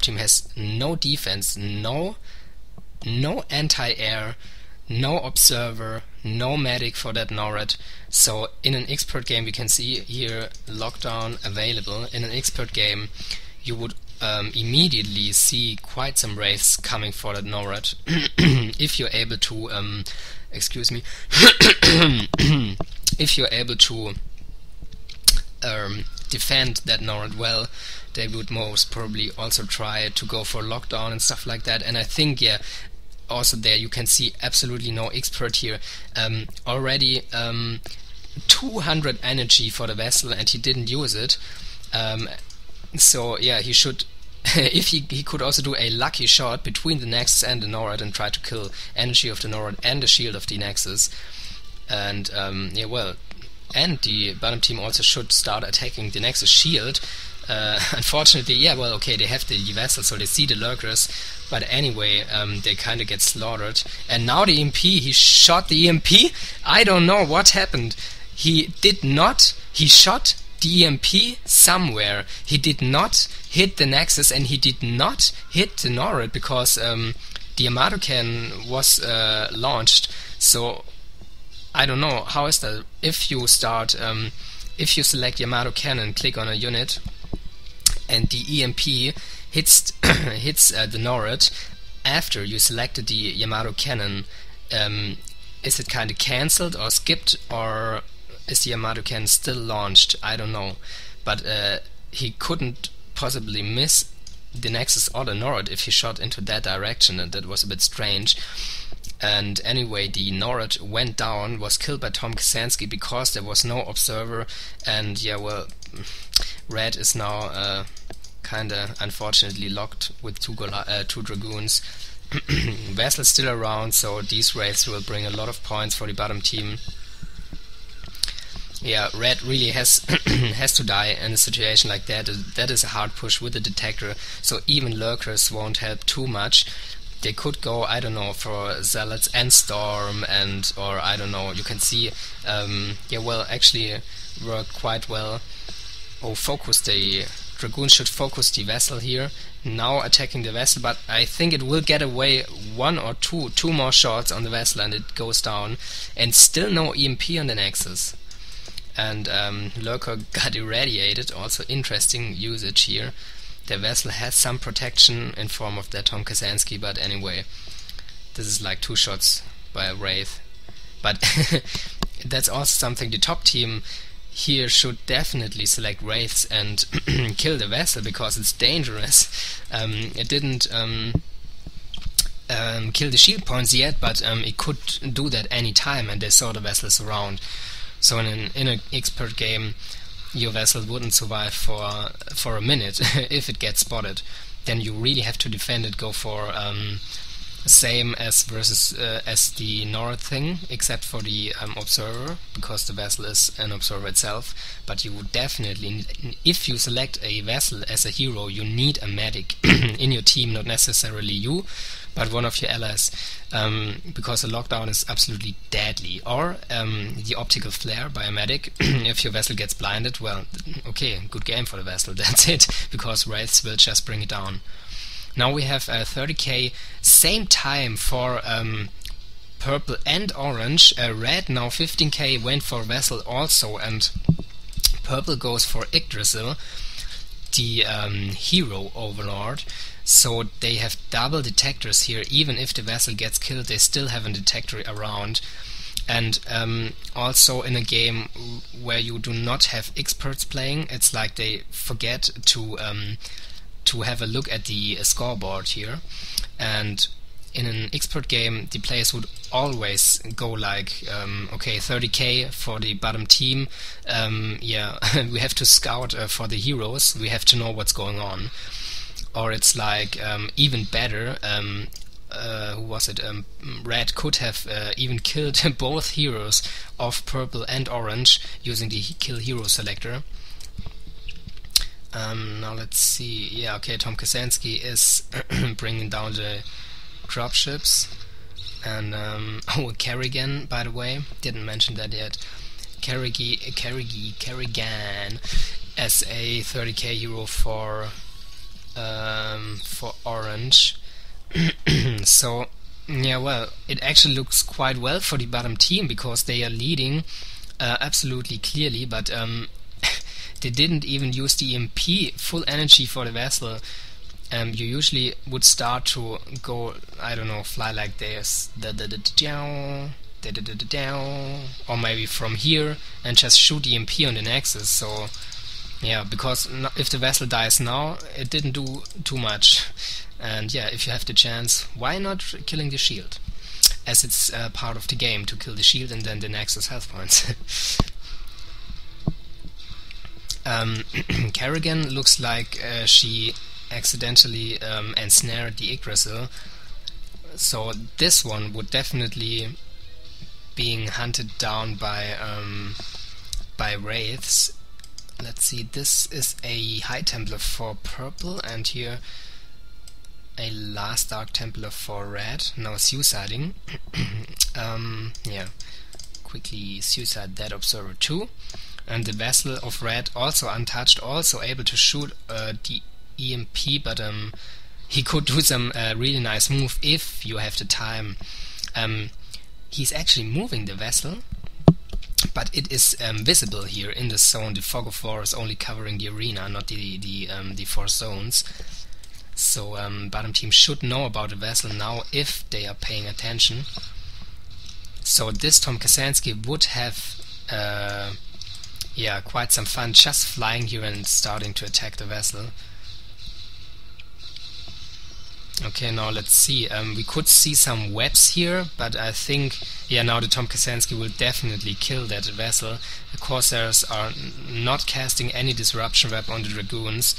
team has no defense, no anti-air, no observer, no medic for that Norad. So in an expert game, we can see here lockdown available. In an expert game, you would immediately see quite some wraiths coming for that Norad if you're able to excuse me if you're able to defend that Norad well, they would most probably also try to go for lockdown and stuff like that. And I think, yeah, also there you can see absolutely no expert here. Already 200 energy for the vessel, and he didn't use it. So yeah, he should if he could also do a lucky shot between the Nexus and the Norad and try to kill energy of the Norad and the shield of the Nexus. And yeah, well, and the bottom team also should start attacking the Nexus shield. Unfortunately, yeah, well, okay, they have the vessel, so they see the lurkers, but anyway, they kind of get slaughtered. And now the EMP, he shot the EMP. I don't know what happened. He shot the EMP somewhere. He did not hit the Nexus, and he did not hit the Norad because the Yamato cannon was launched. So I don't know, how is that? If you start, if you select Yamato cannon, click on a unit, and the EMP hits the Norad after you selected the Yamato cannon, is it kind of cancelled or skipped, or is the Yamato cannon still launched? I don't know, but he couldn't possibly miss the Nexus or the Norad if he shot into that direction, and that was a bit strange. And anyway, the Norad went down, was killed by Tom Kasansky because there was no observer. And yeah, well, Red is now kinda unfortunately locked with two Dragoons. Vessel's still around, so these raids will bring a lot of points for the bottom team. Yeah, Red really has has to die in a situation like that. That is a hard push with the detector, so even lurkers won't help too much. They could go, I don't know, for Zealots and Storm, and or I don't know. You can see, yeah, well, actually worked quite well. Oh, focus the Dragoons should focus the vessel here. Now attacking the vessel, but I think it will get away one or two more shots on the vessel, and it goes down. And still no EMP on the Nexus. And Lurker got irradiated. Also interesting usage here. The vessel has some protection in form of that Tom Kasansky, but anyway, this is like 2 shots by a Wraith. But that's also something the top team here should definitely select Wraiths and kill the vessel, because it's dangerous. It didn't kill the shield points yet, but it could do that any time, and they saw the vessels around. So in an expert game, your vessel wouldn't survive for a minute if it gets spotted. Then you really have to defend it, go for same as versus as the Norad thing, except for the observer, because the vessel is an observer itself. But you would definitely, if you select a vessel as a hero, you need a medic in your team, not necessarily you, but one of your allies, because the lockdown is absolutely deadly. Or the optical flare by a medic. If your vessel gets blinded, well, okay, good game for the vessel, that's it, because Wraiths will just bring it down. Now we have 30k, same time for purple and orange. Red now 15k went for vessel also, and purple goes for Yggdrasil, the hero overlord. So they have double detectors here. Even if the vessel gets killed, they still have a detector around. And also in a game where you do not have experts playing, it's like they forget to have a look at the scoreboard here. And in an expert game, the players would always go like, okay, 30k for the bottom team. Yeah, we have to scout for the heroes. We have to know what's going on. Or it's like even better. Who was it? Red could have even killed both heroes of purple and orange using the kill hero selector. Now let's see. Yeah, okay, Tom Kasansky is bringing down the dropships. And oh, Kerrigan, by the way, didn't mention that yet. Kerrigan as a 30k hero for for orange. So yeah, well, it actually looks quite well for the bottom team because they are leading absolutely clearly, but they didn't even use the EMP full energy for the vessel. You usually would start to go, I don't know, fly like this, or maybe from here and just shoot the EMP on the nexus. So yeah, because if the vessel dies now, it didn't do too much. And yeah, if you have the chance, why not killing the shield? As it's part of the game to kill the shield and then the nexus health points. Kerrigan looks like she accidentally ensnared the Yggdrasil. So this one would definitely being hunted down by wraiths. Let's see, this is a High Templar for purple, and here a last Dark Templar for red. Now suiciding. Yeah, quickly suicide that observer too. And the vessel of red also untouched, also able to shoot the EMP, but he could do some really nice move if you have the time. He's actually moving the vessel, but it is visible here in the zone. The fog of war is only covering the arena, not the 4 zones. So bottom team should know about the vessel now if they are paying attention. So this Tom Kasansky would have yeah, quite some fun just flying here and starting to attack the vessel. Okay, now let's see. We could see some webs here, but I think, yeah, now the Tom Kasansky will definitely kill that vessel. The Corsairs are not casting any disruption web on the Dragoons.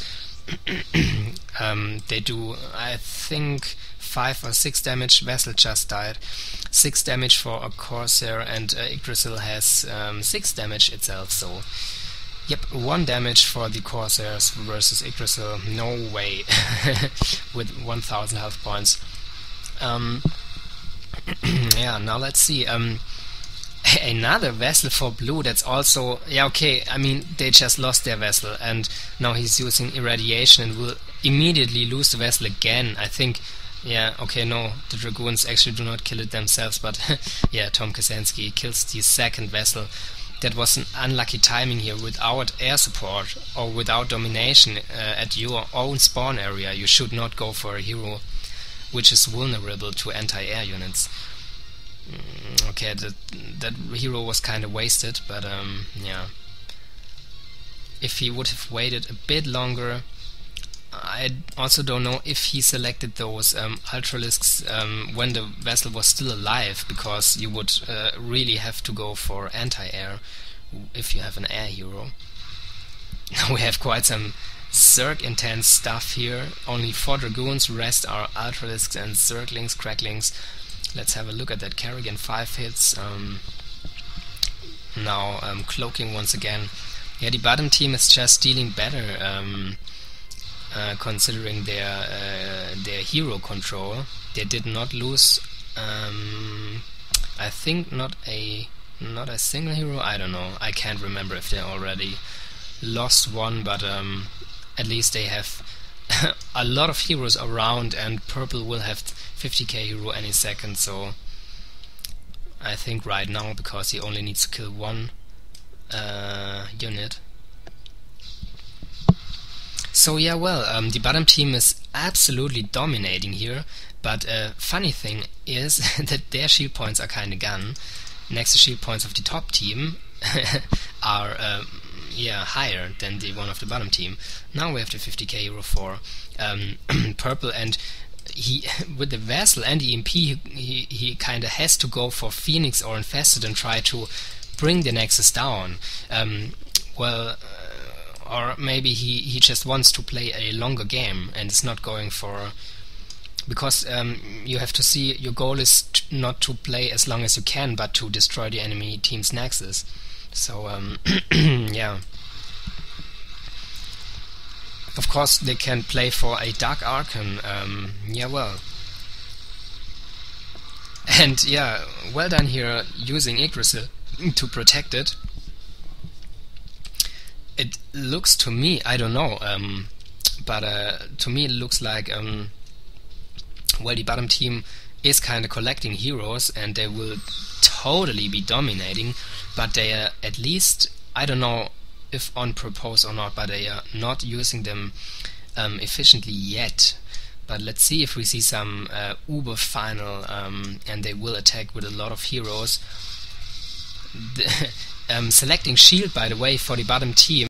They do, I think, 5 or 6 damage. Vessel just died. 6 damage for a Corsair, and Yggdrasil has 6 damage itself, so yep, 1 damage for the Corsairs versus Yggdrasil. No way. With 1000 health points. Yeah, now let's see. Another vessel for blue that's also... Yeah, okay, I mean, they just lost their vessel, and now he's using irradiation and will immediately lose the vessel again. I think... Yeah, okay, no, the Dragoons actually do not kill it themselves, but yeah, Tom Kasansky kills the second vessel. That was an unlucky timing here. Without air support or without domination at your own spawn area, you should not go for a hero which is vulnerable to anti-air units. Okay, that hero was kind of wasted, but yeah. If he would have waited a bit longer, I also don't know if he selected those Ultralisks when the vessel was still alive, because you would really have to go for anti-air if you have an air hero. Now we have quite some Zerg intense stuff here. Only 4 Dragoons, rest are Ultralisks and Zerglings, Cracklings. Let's have a look at that. Kerrigan 5 hits. Now cloaking once again. Yeah, the bottom team is just dealing better. Considering their hero control. They did not lose, I think not a single hero. I don't know, I can't remember if they already lost one, but at least they have a lot of heroes around, and purple will have 50k hero any second, so I think right now, because he only needs to kill 1 unit. So yeah, well, the bottom team is absolutely dominating here, but funny thing is that their shield points are kinda gone. Next to shield points of the top team are yeah, higher than the one of the bottom team. Now we have the 50k hero for purple, and he with the vessel and the EMP he kinda has to go for Phoenix or Infested and try to bring the Nexus down. Well, or maybe he just wants to play a longer game and is not going for... Because you have to see, your goal is not to play as long as you can, but to destroy the enemy team's Nexus. So, yeah. Of course, they can play for a Dark Archon. Yeah, well. And yeah, well done here, using Yggdrasil to protect it. It looks to me, I don't know, but to me it looks like well, the bottom team is kind of collecting heroes, and they will totally be dominating, but they are at least, I don't know if on purpose or not, but they are not using them efficiently yet. But let's see if we see some uber final, and they will attack with a lot of heroes. Selecting shield, by the way, for the bottom team